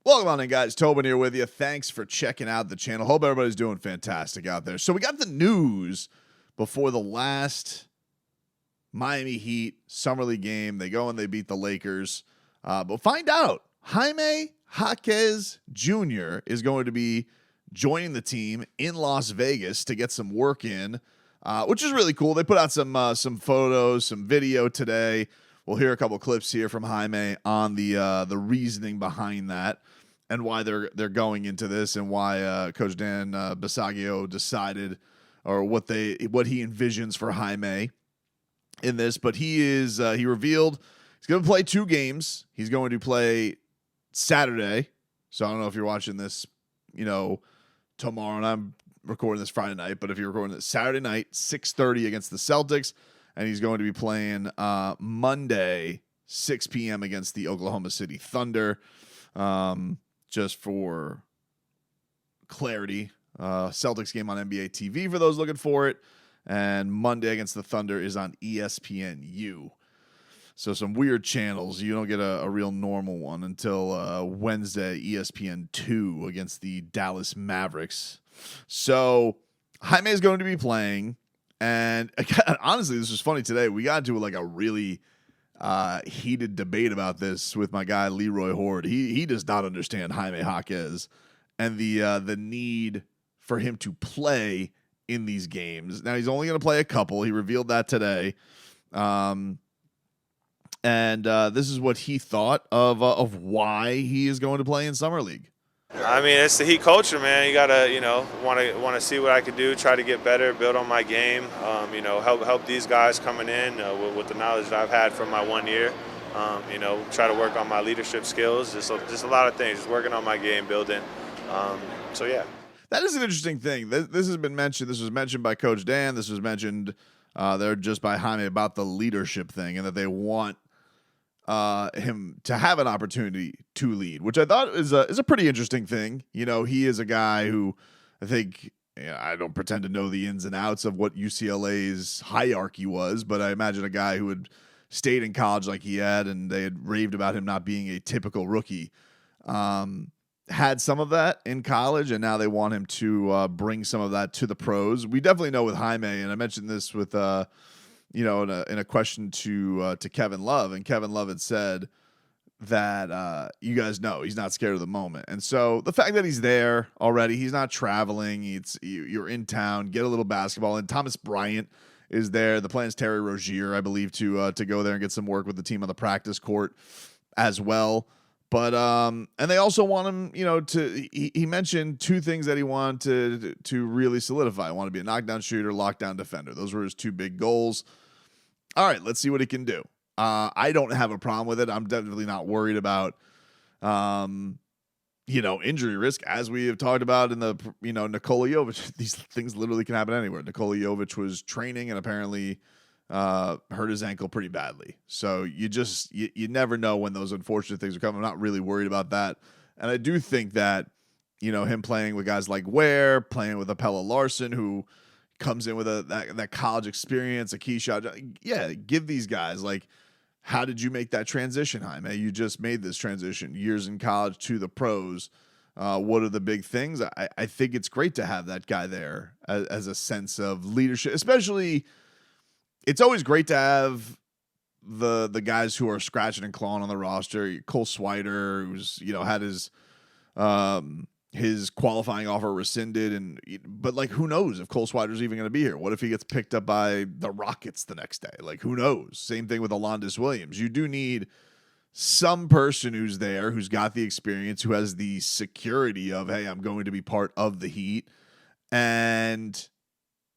Welcome on in, guys. Tobin here with you. Thanks for checking out the channel. Hope everybody's doing fantastic out there. So we got the news before the last Miami Heat Summer League game. They go and they beat the Lakers. But find out, Jaime Jaquez Jr. is going to be joining the team in Las Vegas to get some work in, which is really cool. They put out some photos, some video today. We'll hear a couple clips here from Jaime on the reasoning behind that and why they're going into this and why Coach Dan Bisagio decided or what he envisions for Jaime in this. But he revealed he's going to play 2 games. He's going to play Saturday. So I don't know if you're watching this, tomorrow, and I'm recording this Friday night. But if you're recording this Saturday night, 6:30 against the Celtics. And he's going to be playing Monday, 6 p.m. against the Oklahoma City Thunder. Just for clarity, Celtics game on NBA TV for those looking for it. And Monday against the Thunder is on ESPNU. So some weird channels. You don't get a real normal one until Wednesday, ESPN2 against the Dallas Mavericks. So Jaime is going to be playing. And honestly, this was funny today. We got into a really heated debate about this with my guy Leroy Horde. He does not understand Jaime Jaquez and the need for him to play in these games. Now he's only going to play a couple. He revealed that today, and this is what he thought of why he is going to play in Summer League. I mean, it's the Heat culture, man. You gotta, want to see what I can do, try to get better, build on my game. Help these guys coming in with the knowledge that I've had from my 1 year. Try to work on my leadership skills. Just a lot of things. Just working on my game, building. Yeah. That is an interesting thing. This has been mentioned. This was mentioned by Coach Dan. This was mentioned there just by Jaime about the leadership thing and that they want him to have an opportunity to lead, which I thought is a pretty interesting thing. He is a guy who I think, I don't pretend to know the ins and outs of what UCLA's hierarchy was, but I imagine a guy who had stayed in college like he had, and they had raved about him not being a typical rookie, had some of that in college, and now they want him to bring some of that to the pros. We definitely know with Jaime, and I mentioned this with in a question to Kevin Love, and Kevin Love had said that you guys know he's not scared of the moment, and so the fact that he's there already, he's not traveling. You're in town, get a little basketball, and Thomas Bryant is there. The plan's Terry Rozier, I believe, to go there and get some work with the team on the practice court as well. But and they also want him, he mentioned 2 things that he wanted to really solidify. I want to be a knockdown shooter, lockdown defender. Those were his 2 big goals. All right, let's see what he can do. I don't have a problem with it. I'm definitely not worried about, injury risk, as we have talked about in the, Nikola Jovic. These things literally can happen anywhere. Nikola Jovic was training and apparently hurt his ankle pretty badly. So you never know when those unfortunate things are coming. I'm not really worried about that. And I do think that, him playing with guys like Ware, playing with Apella Larson, who comes in with that college experience, a key shot. Yeah, give these guys, how did you make that transition, Jaime? You just made this transition, years in college to the pros. What are the big things? I think it's great to have that guy there as a sense of leadership, especially. It's always great to have the guys who are scratching and clawing on the roster. Cole Swider, who's had his qualifying offer rescinded, but who knows if Cole Swider's even going to be here? What if he gets picked up by the Rockets the next day? Who knows? Same thing with Alondas Williams. You do need some person who's there, who's got the experience, who has the security of, hey, I'm going to be part of the Heat, and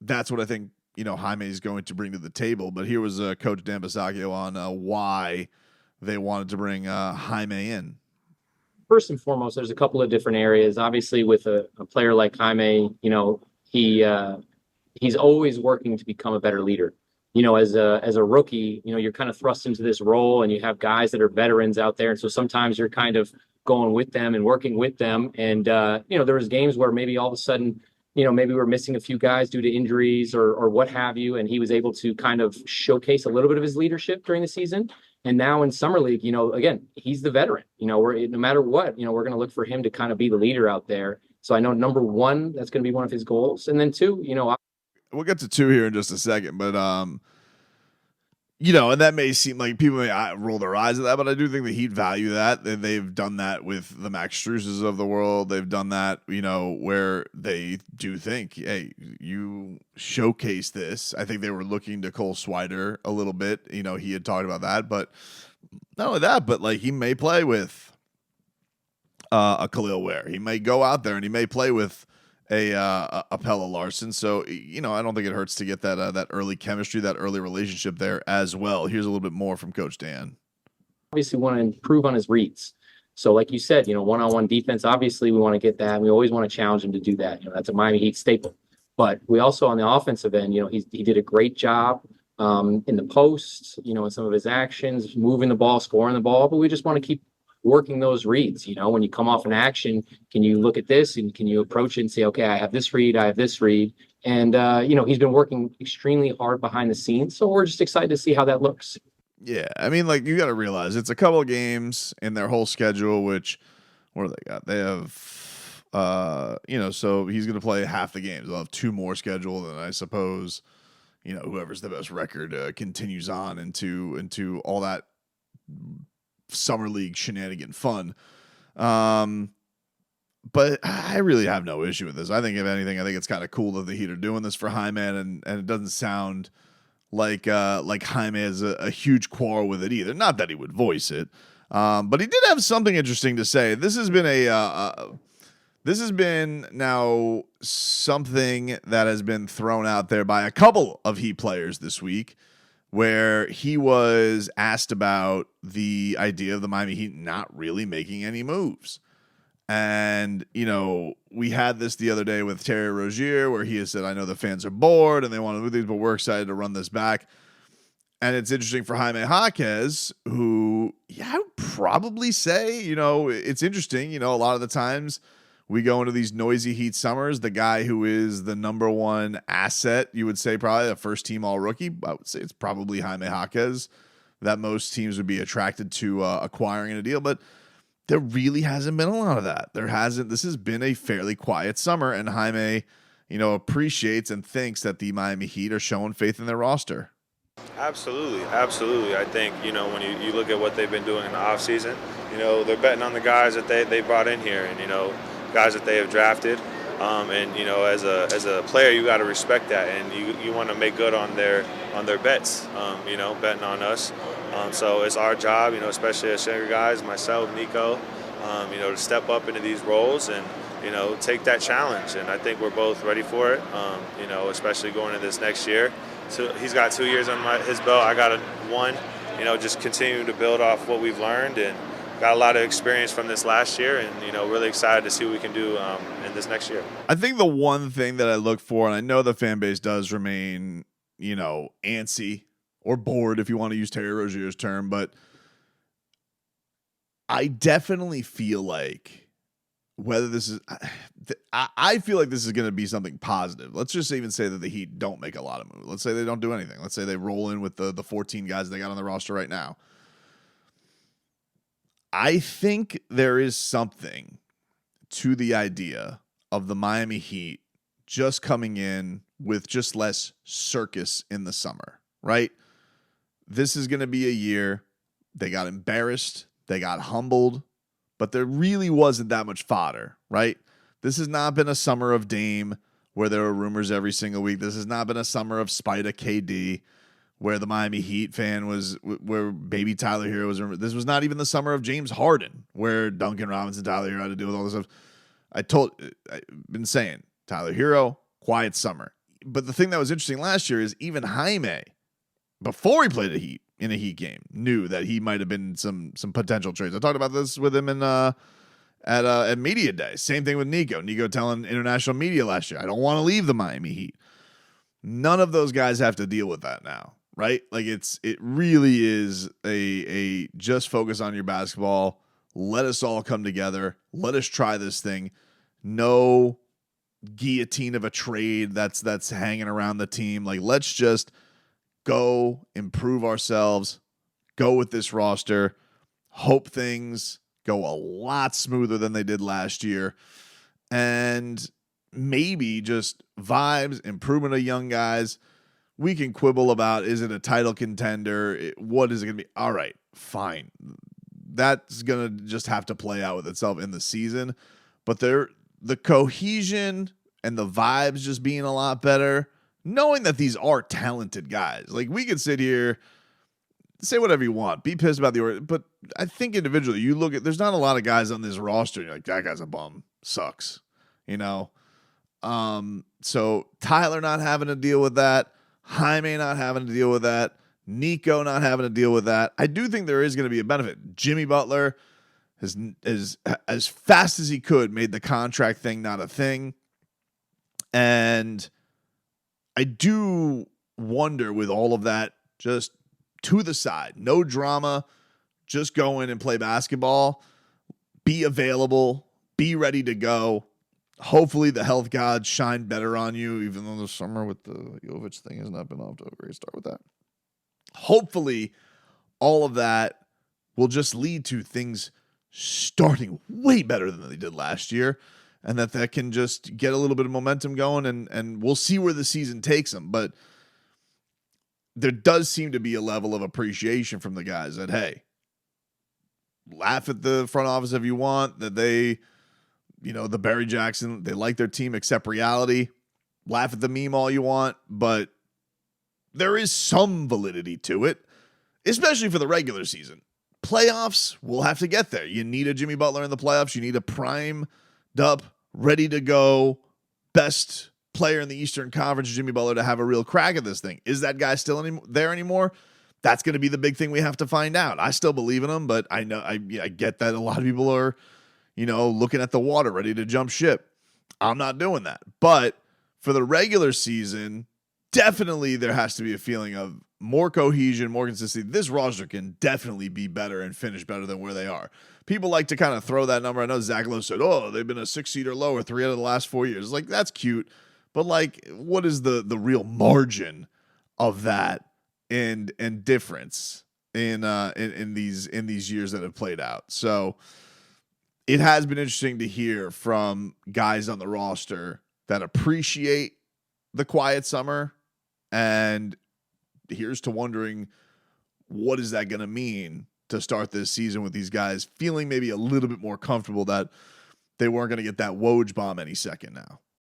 that's what I think. Jaime is going to bring to the table. But here was Coach Dan Bisagio on why they wanted to bring Jaime in. First and foremost, there's a couple of different areas. Obviously, with a player like Jaime, he's always working to become a better leader. As a rookie, you're kind of thrust into this role, and you have guys that are veterans out there, and so sometimes you're kind of going with them and working with them. And there was games where maybe all of a sudden, maybe we're missing a few guys due to injuries or what have you, and he was able to kind of showcase a little bit of his leadership during the season. And now in summer league, again, he's the veteran. No matter what, we're going to look for him to kind of be the leader out there. So I know number one, that's going to be one of his goals. And then two, we'll get to two here in just a second, but and that may seem like people may roll their eyes at that, but I do think the Heat value that. They've done that with the Max Struses of the world. They've done that, where they do think, hey, you showcase this. I think they were looking to Cole Swider a little bit. He had talked about that, but not only that, but like he may play with a Khalil Ware. He may go out there and he may play with a Pella Larson. So, I don't think it hurts to get that early chemistry, that early relationship there as well. Here's a little bit more from Coach Dan. Obviously want to improve on his reads. So like you said, one-on-one defense, obviously we want to get that. We always want to challenge him to do that. That's a Miami Heat staple. But we also, on the offensive end, he did a great job in the post, in some of his actions, moving the ball, scoring the ball. But we just want to keep working those reads. When you come off an action, can you look at this and can you approach it and say, okay, I have this read. And, he's been working extremely hard behind the scenes. So we're just excited to see how that looks. Yeah. I mean, like, you got to realize it's a couple of games in their whole schedule, which, what do they got? They have, so he's going to play half the games. They'll have two more scheduled. And I suppose, whoever's the best record continues on into all that summer league shenanigan fun. But I really have no issue with this. I think if anything, I think it's kind of cool that the Heat are doing this for Jaime, and it doesn't sound like Jaime has a huge quarrel with it either. Not that he would voice it, but he did have something interesting to say. This has been now something that has been thrown out there by a couple of Heat players this week, where he was asked about the idea of the Miami Heat not really making any moves. And, we had this the other day with Terry Rozier, where he has said, I know the fans are bored and they want to move these, but we're excited to run this back. And it's interesting for Jaime Jaquez, who, I would probably say, it's interesting. A lot of the times we go into these noisy Heat summers, the guy who is the number one asset, you would say probably the first team all rookie. I would say it's probably Jaime Jaquez that most teams would be attracted to acquiring in a deal. But there really hasn't been a lot of that. This has been a fairly quiet summer, and Jaime, appreciates and thinks that the Miami Heat are showing faith in their roster. Absolutely. I think, when you look at what they've been doing in the offseason, they're betting on the guys that they brought in here and, guys that they have drafted. As a player, you got to respect that, and you want to make good on their bets, betting on us. So it's our job, especially as younger guys, myself, Nico, to step up into these roles and, take that challenge. And I think we're both ready for it, especially going into this next year. So he's got 2 years on his belt. I got one, just continue to build off what we've learned and got a lot of experience from this last year and, really excited to see what we can do in this next year. I think the one thing that I look for, and I know the fan base does remain, antsy or bored, if you want to use Terry Rozier's term, but I definitely feel like whether this is, I feel like this is going to be something positive. Let's just even say that the Heat don't make a lot of moves. Let's say they don't do anything. Let's say they roll in with the 14 guys they got on the roster right now. I think there is something to the idea of the Miami Heat just coming in with just less circus in the summer, right? This is going to be a year they got embarrassed, they got humbled, but there really wasn't that much fodder, right? This has not been a summer of Dame where there were rumors every single week. This has not been a summer of Spida KD where the Miami Heat fan was, where baby Tyler Hero was. This was not even the summer of James Harden where Duncan Robinson, Tyler Hero had to deal with all this stuff. I've been saying Tyler Hero, quiet summer. But the thing that was interesting last year is even Jaime, before he played in a Heat game, knew that he might have been some potential trades. I talked about this with him at media day. Same thing with Nico. Nico telling international media last year, I don't want to leave the Miami Heat. None of those guys have to deal with that now, right? Like it really is a just focus on your basketball. Let us all come together. Let us try this thing. No guillotine of a trade that's hanging around the team. Like, let's just go improve ourselves, go with this roster, hope things go a lot smoother than they did last year, and maybe just vibes, improvement of young guys. We can quibble about, is it a title contender? What is it going to be? All right, fine. That's going to just have to play out with itself in the season. But the cohesion and the vibes just being a lot better, knowing that these are talented guys. Like, we could sit here, say whatever you want, be pissed about the order, but I think individually, you look at, there's not a lot of guys on this roster, and you're like, that guy's a bum, sucks, you know? So Tyler not having to deal with that, Jaime not having to deal with that, Nico not having to deal with that. I do think there is going to be a benefit. Jimmy Butler has, as fast as he could, made the contract thing not a thing. And I do wonder, with all of that just to the side, no drama, just go in and play basketball, be available, be ready to go. Hopefully the health gods shine better on you, even though the summer with the Jovic thing has not been off to a great start with that. Hopefully all of that will just lead to things starting way better than they did last year, and that can just get a little bit of momentum going, and we'll see where the season takes them. But there does seem to be a level of appreciation from the guys that, hey, laugh at the front office if you want, that they, you know, the Barry Jackson, they like their team, accept reality, laugh at the meme all you want, but there is some validity to it, especially for the regular season. Playoffs, we'll have to get there. You need a Jimmy Butler in the playoffs. You need a primed up, ready to go, best player in the Eastern Conference, Jimmy Butler, to have a real crack at this thing. Is that guy still there anymore? That's going to be the big thing we have to find out. I still believe in him, but I know I get that a lot of people are, you know, looking at the water, ready to jump ship. I'm not doing that. But for the regular season, definitely there has to be a feeling of more cohesion, more consistency. This roster can definitely be better and finish better than where they are. People like to kind of throw that number. I know Zach Lowe said, oh, they've been a 6 seed or lower 3 out of the last 4 years. Like, that's cute. But, like, what is the real margin of that and difference in these years that have played out? So it has been interesting to hear from guys on the roster that appreciate the quiet summer, and here's to wondering, what is that going to mean to start this season with these guys feeling maybe a little bit more comfortable that they weren't going to get that Woj bomb any second now.